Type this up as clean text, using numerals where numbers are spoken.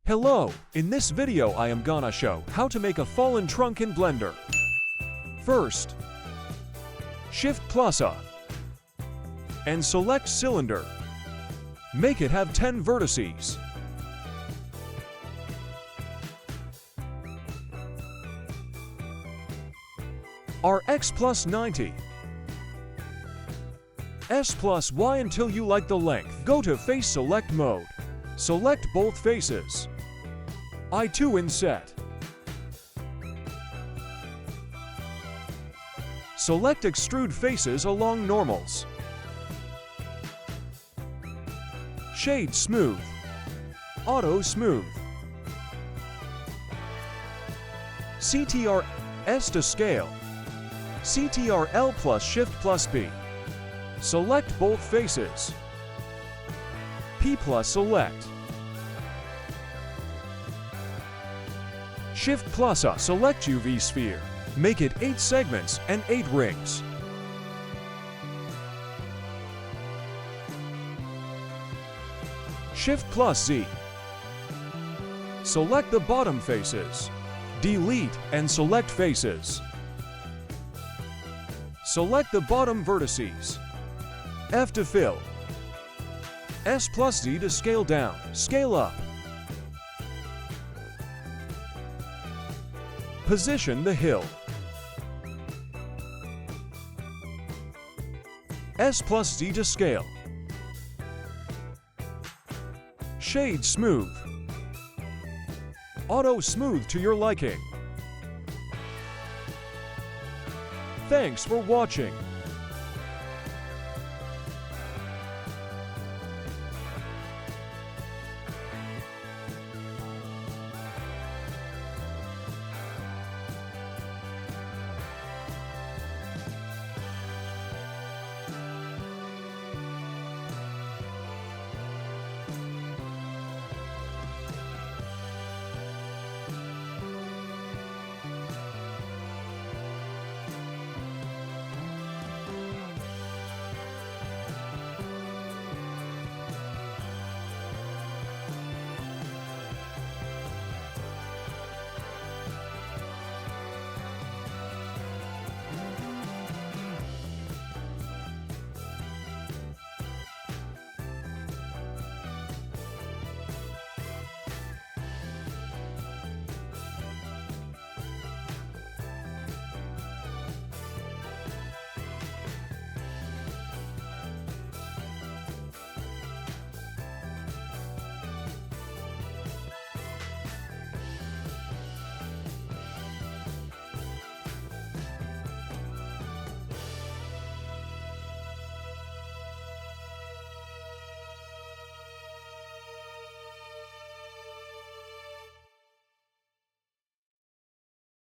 Hello, in this video I am gonna show how to make a fallen trunk in Blender. First, Shift plus A and select cylinder. Make it have 10 vertices. RX plus 90. S plus Y until you like the length. Go to Face Select mode. Select both faces. I2 inset. Select extrude faces along normals. Shade smooth. Auto smooth. CTR S to scale. CTR L plus Shift plus B. Select both faces. P plus select. Shift plus A select UV sphere. Make it 8 segments and 8 rings. Shift plus Z. Select the bottom faces. Delete and select faces. Select the bottom vertices. F to fill. S plus Z to scale down. Scale up. Position the hill. S plus Z to scale. Shade smooth. Auto smooth to your liking. Thanks for watching.